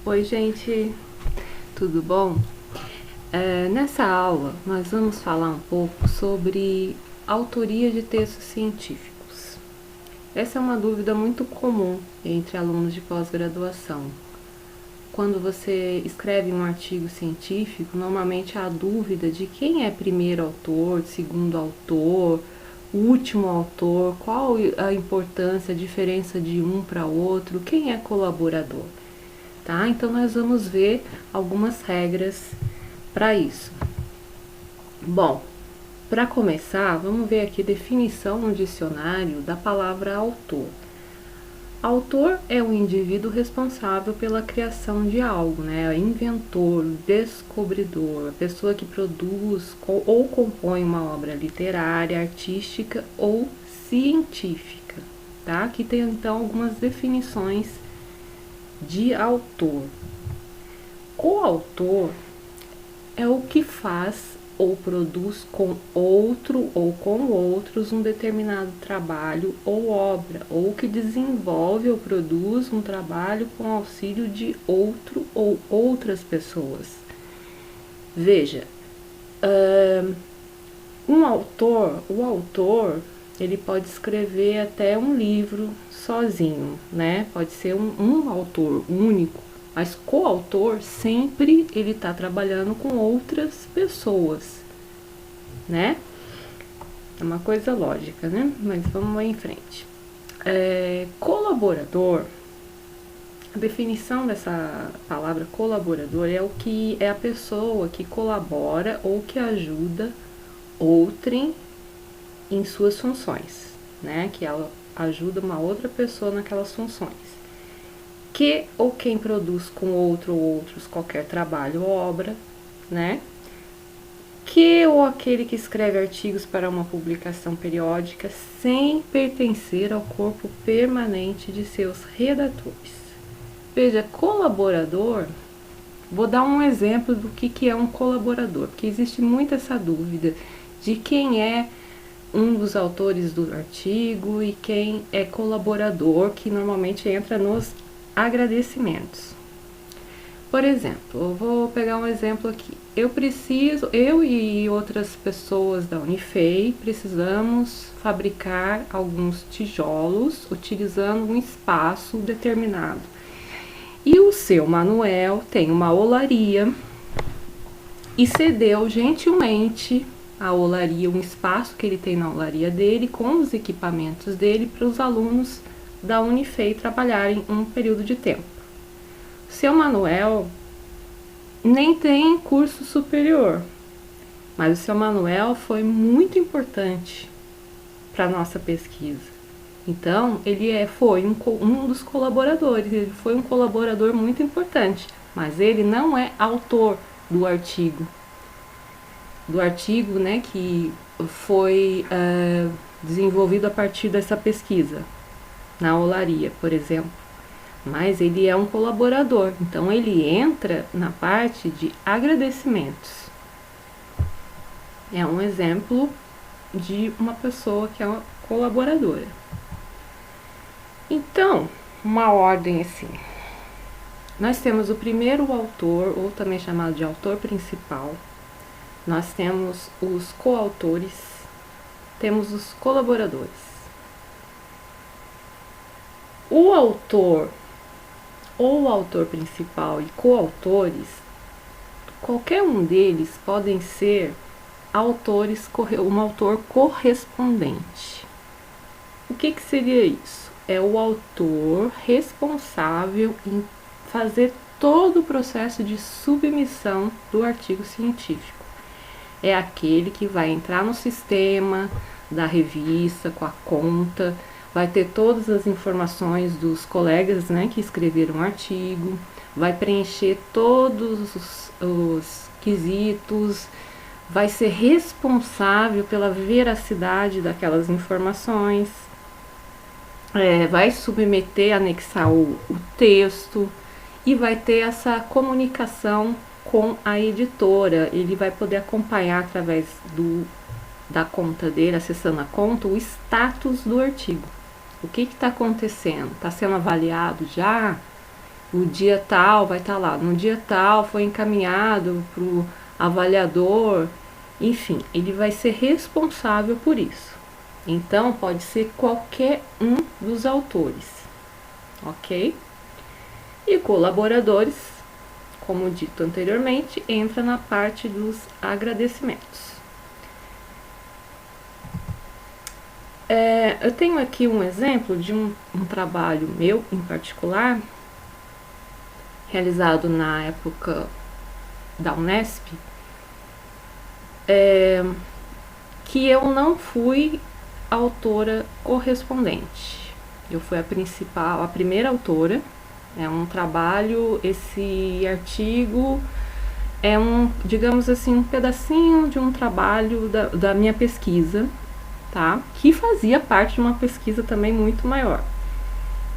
Oi, gente, tudo bom? Nessa aula, nós vamos falar um pouco sobre autoria de textos científicos. Essa é uma dúvida muito comum entre alunos de pós-graduação. Quando você escreve um artigo científico, normalmente há a dúvida de quem é primeiro autor, segundo autor, último autor, qual a importância, a diferença de um para outro, quem é colaborador. Tá? Então nós vamos ver algumas regras para isso. Bom, para começar, vamos ver aqui a definição no dicionário da palavra autor. Autor é o indivíduo responsável pela criação de algo, né? Inventor, descobridor, a pessoa que produz ou compõe uma obra literária, artística ou científica, tá? Aqui tem então algumas definições de autor. Coautor é o que faz ou produz com outro ou com outros um determinado trabalho ou obra, ou que desenvolve ou produz um trabalho com auxílio de outro ou outras pessoas. Veja, o autor, ele pode escrever até um livro sozinho, né? Pode ser um autor único, mas coautor sempre ele está trabalhando com outras pessoas, né? É uma coisa lógica, né? Mas vamos lá em frente. Colaborador, a definição dessa palavra colaborador é o que é a pessoa que colabora ou que ajuda outrem em suas funções, né? Que ela ajuda uma outra pessoa naquelas funções. Que ou quem produz com outro ou outros qualquer trabalho ou obra, né? Que ou aquele que escreve artigos para uma publicação periódica sem pertencer ao corpo permanente de seus redatores. Veja, colaborador, vou dar um exemplo do que é um colaborador, porque existe muito essa dúvida de quem é um dos autores do artigo e quem é colaborador, que normalmente entra nos agradecimentos. Por exemplo, eu vou pegar um exemplo aqui. Eu e outras pessoas da Unifei precisamos fabricar alguns tijolos utilizando um espaço determinado. E o seu Manuel tem uma olaria e cedeu gentilmente a olaria, um espaço que ele tem na olaria dele, com os equipamentos dele, para os alunos da Unifei trabalharem um período de tempo. Seu Manuel nem tem curso superior, mas o seu Manuel foi muito importante para a nossa pesquisa. Então, ele foi um dos colaboradores, ele foi um colaborador muito importante, mas ele não é autor do artigo. Né, que foi desenvolvido a partir dessa pesquisa, na olaria, por exemplo. Mas ele é um colaborador, então ele entra na parte de agradecimentos. É um exemplo de uma pessoa que é uma colaboradora. Então, uma ordem assim. Nós temos o primeiro autor, ou também chamado de autor principal. Nós temos os coautores, temos os colaboradores. O autor ou o autor principal e coautores, qualquer um deles podem ser um autor correspondente. O que seria isso? É o autor responsável em fazer todo o processo de submissão do artigo científico. É aquele que vai entrar no sistema da revista com a conta, vai ter todas as informações dos colegas, né, que escreveram o artigo, vai preencher todos os quesitos, vai ser responsável pela veracidade daquelas informações, vai submeter, anexar o texto e vai ter essa comunicação com a editora. Ele vai poder acompanhar através da conta dele, acessando a conta, o status do artigo. O que está acontecendo? Está sendo avaliado já? o dia tal vai estar lá, no dia tal foi encaminhado para o avaliador, enfim, ele vai ser responsável por isso. Então, pode ser qualquer um dos autores, ok? E colaboradores, como dito anteriormente, entra na parte dos agradecimentos. Eu tenho aqui um exemplo de um trabalho meu em particular, realizado na época da Unesp, que eu não fui autora correspondente. Eu fui a primeira autora. É um trabalho, esse artigo é digamos assim, um pedacinho de um trabalho da minha pesquisa, tá? Que fazia parte de uma pesquisa também muito maior.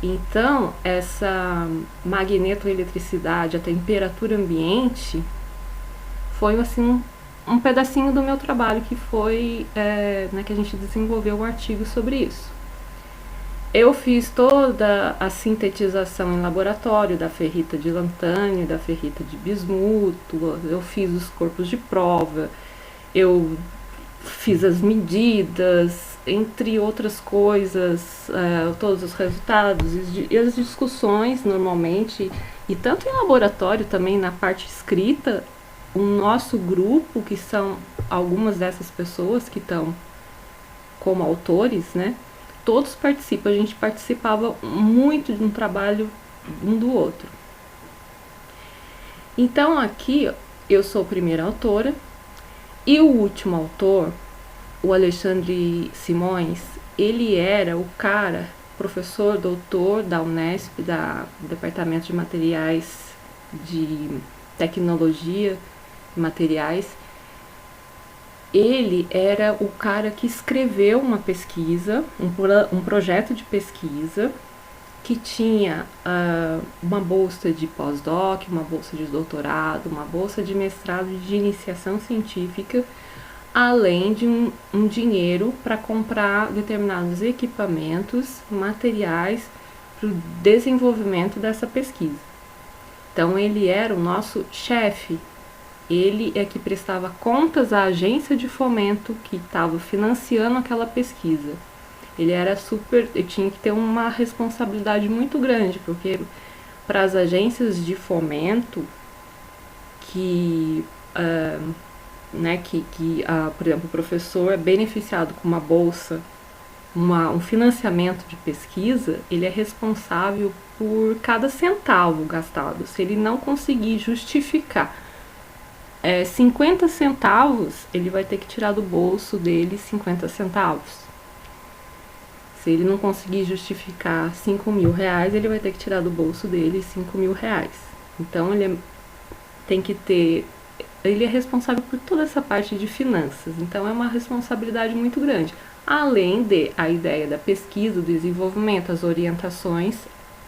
Então, essa magnetoeletricidade, a temperatura ambiente, foi assim um pedacinho do meu trabalho que foi, que a gente desenvolveu um artigo sobre isso. Eu fiz toda a sintetização em laboratório da ferrita de lantânio, da ferrita de bismuto, eu fiz os corpos de prova, eu fiz as medidas, entre outras coisas, todos os resultados e as discussões normalmente, e tanto em laboratório também na parte escrita, o nosso grupo, que são algumas dessas pessoas que estão como autores, né? Todos participam, a gente participava muito de um trabalho um do outro. Então aqui eu sou a primeira autora e o último autor, o Alexandre Simões, ele era o cara, professor, doutor da Unesp, do Departamento de Materiais de Tecnologia e Materiais. Ele era o cara que escreveu uma pesquisa, um projeto de pesquisa, que tinha uma bolsa de pós-doc, uma bolsa de doutorado, uma bolsa de mestrado de iniciação científica, além de um dinheiro para comprar determinados equipamentos, materiais para o desenvolvimento dessa pesquisa. Então ele era o nosso chefe. Ele é que prestava contas à agência de fomento que estava financiando aquela pesquisa. Ele tinha que ter uma responsabilidade muito grande, porque para as agências de fomento por exemplo, o professor é beneficiado com uma bolsa, um financiamento de pesquisa, ele é responsável por cada centavo gastado. Se ele não conseguir justificar 50 centavos, ele vai ter que tirar do bolso dele 50 centavos. Se ele não conseguir justificar 5 mil reais, ele vai ter que tirar do bolso dele 5 mil reais. Então ele é responsável por toda essa parte de finanças. Então é uma responsabilidade muito grande. Além de a ideia da pesquisa, do desenvolvimento, as orientações,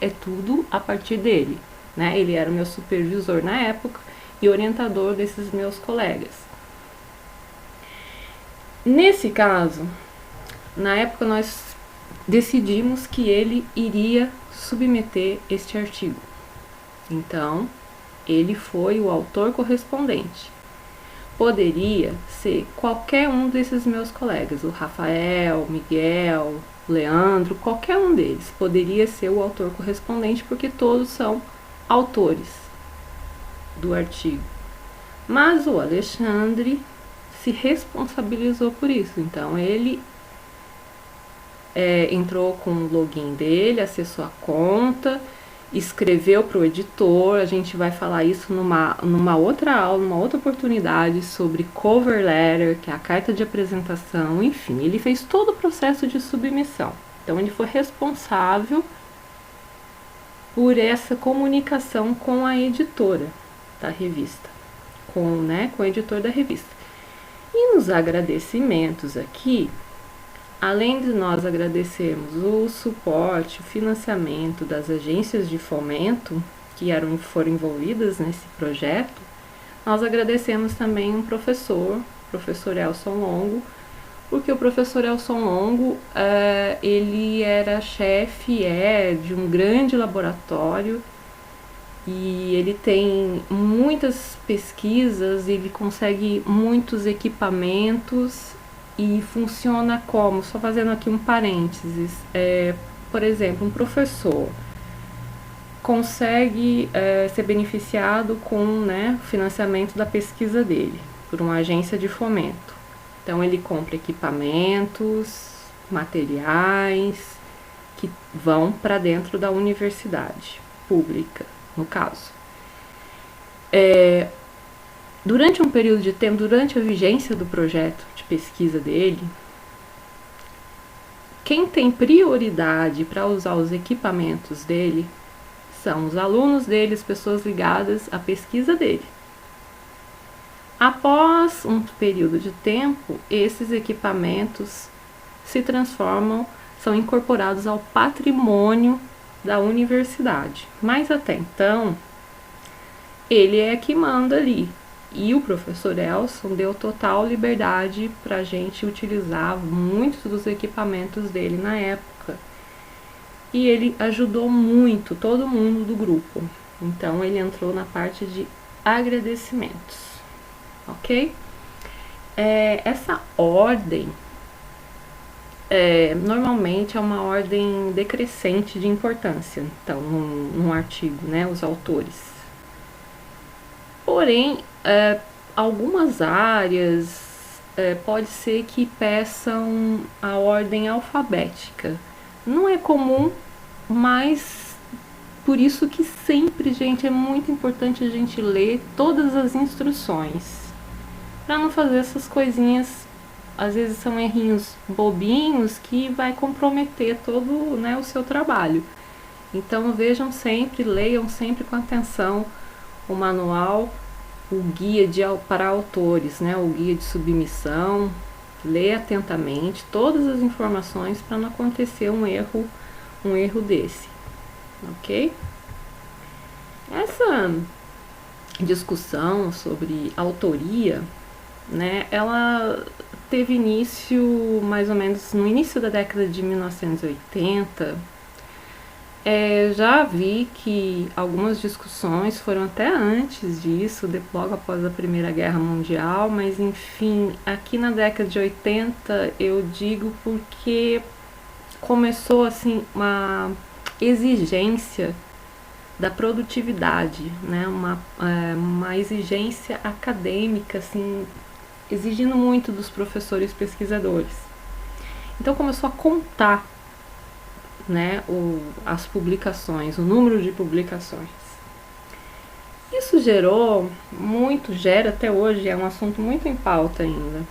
é tudo a partir dele, né? Ele era o meu supervisor na época e orientador desses meus colegas. Nesse caso, na época nós decidimos que ele iria submeter este artigo. Então, ele foi o autor correspondente. Poderia ser qualquer um desses meus colegas, o Rafael, Miguel, Leandro, qualquer um deles poderia ser o autor correspondente, porque todos são autores do artigo. Mas o Alexandre se responsabilizou por isso. Então ele entrou com o login dele, acessou a conta, escreveu para o editor. A gente vai falar isso numa outra aula, numa outra oportunidade, sobre cover letter, que é a carta de apresentação. Enfim, ele fez todo o processo de submissão. Então ele foi responsável por essa comunicação com a editora da revista, com o editor da revista. E nos agradecimentos aqui, além de nós agradecermos o suporte, o financiamento das agências de fomento que foram envolvidas nesse projeto, nós agradecemos também um professor Elson Longo, porque o professor Elson Longo, ele era chefe de um grande laboratório e ele tem muitas pesquisas, ele consegue muitos equipamentos e funciona como, só fazendo aqui um parênteses, por exemplo, um professor consegue ser beneficiado com, né, o financiamento da pesquisa dele por uma agência de fomento. Então ele compra equipamentos, materiais que vão para dentro da universidade pública, no caso. Durante um período de tempo, durante a vigência do projeto de pesquisa dele, quem tem prioridade para usar os equipamentos dele são os alunos dele, as pessoas ligadas à pesquisa dele. Após um período de tempo, esses equipamentos se transformam, são incorporados ao patrimônio da universidade. Mas até então, ele é que manda ali. E o professor Elson deu total liberdade para a gente utilizar muitos dos equipamentos dele na época. E ele ajudou muito todo mundo do grupo. Então ele entrou na parte de agradecimentos, ok? Essa ordem normalmente é uma ordem decrescente de importância. Então, num artigo, né, os autores. Porém, algumas áreas pode ser que peçam a ordem alfabética. Não é comum, mas por isso que sempre, gente, é muito importante a gente ler todas as instruções. Para não fazer essas coisinhas, às vezes são errinhos bobinhos que vai comprometer todo, né, o seu trabalho. Então vejam sempre, leiam sempre com atenção o manual, o guia para autores, né, o guia de submissão. Lê atentamente todas as informações para não acontecer um erro desse, ok? Essa discussão sobre autoria, né, ela teve início mais ou menos no início da década de 1980. Já vi que algumas discussões foram até antes disso, logo após a Primeira Guerra Mundial, mas enfim, aqui na década de 80 eu digo porque começou assim uma exigência da produtividade, né? Uma exigência acadêmica, assim, exigindo muito dos professores pesquisadores. Então começou a contar, né, as publicações, o número de publicações. Isso gera até hoje, é um assunto muito em pauta ainda,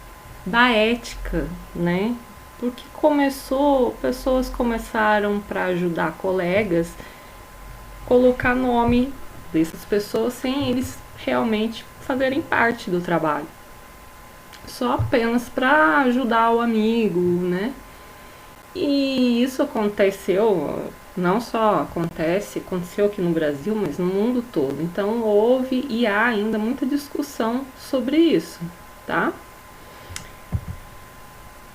da ética, né? Porque pessoas começaram para ajudar colegas, colocar nome dessas pessoas sem eles realmente fazerem parte do trabalho. Só apenas para ajudar o amigo, né? E isso aconteceu, não só aconteceu aqui no Brasil, mas no mundo todo. Então houve e há ainda muita discussão sobre isso, tá?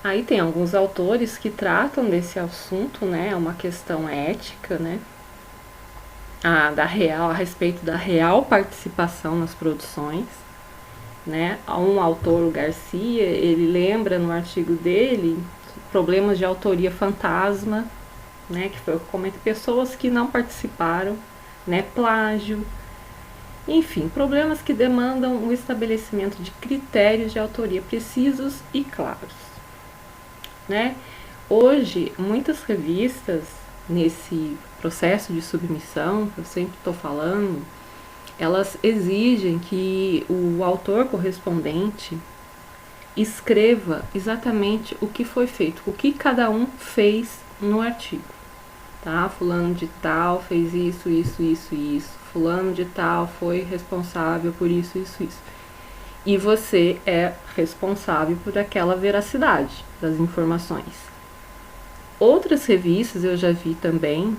Aí tem alguns autores que tratam desse assunto, né? É uma questão ética, né? A respeito da real participação nas produções, né? Um autor, o Garcia, ele lembra no artigo dele problemas de autoria fantasma, né, que foi o que comenta, pessoas que não participaram, né, plágio, enfim, problemas que demandam o estabelecimento de critérios de autoria precisos e claros, né? Hoje, muitas revistas, nesse processo de submissão, que eu sempre estou falando, elas exigem que o autor correspondente escreva exatamente o que foi feito, o que cada um fez no artigo, tá? Fulano de tal fez isso, isso, isso e isso. Fulano de tal foi responsável por isso, isso, isso. E você é responsável por aquela veracidade das informações. Outras revistas eu já vi também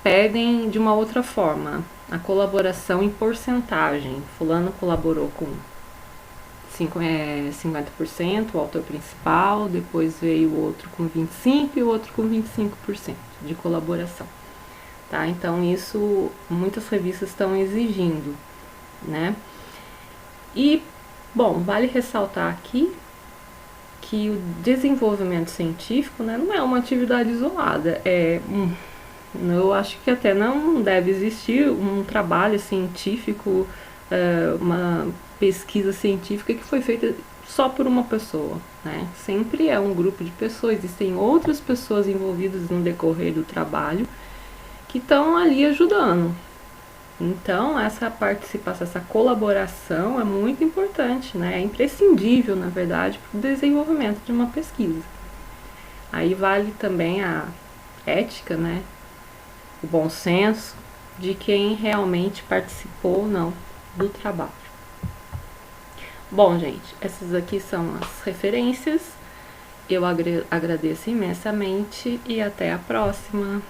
pedem de uma outra forma, a colaboração em porcentagem. Fulano colaborou com 50%, o autor principal, depois veio o outro com 25% e o outro com 25% de colaboração. tá? Então isso muitas revistas estão exigindo, né? E, bom, vale ressaltar aqui que o desenvolvimento científico, né, não é uma atividade isolada, eu acho que até não deve existir um trabalho científico, uma pesquisa científica que foi feita só por uma pessoa, né? Sempre é um grupo de pessoas, existem outras pessoas envolvidas no decorrer do trabalho que estão ali ajudando. Então, essa participação, essa colaboração é muito importante, né? É imprescindível, na verdade, para o desenvolvimento de uma pesquisa. Aí vale também a ética, né? O bom senso de quem realmente participou ou não do trabalho. Bom, gente, essas aqui são as referências. Eu agradeço imensamente e até a próxima.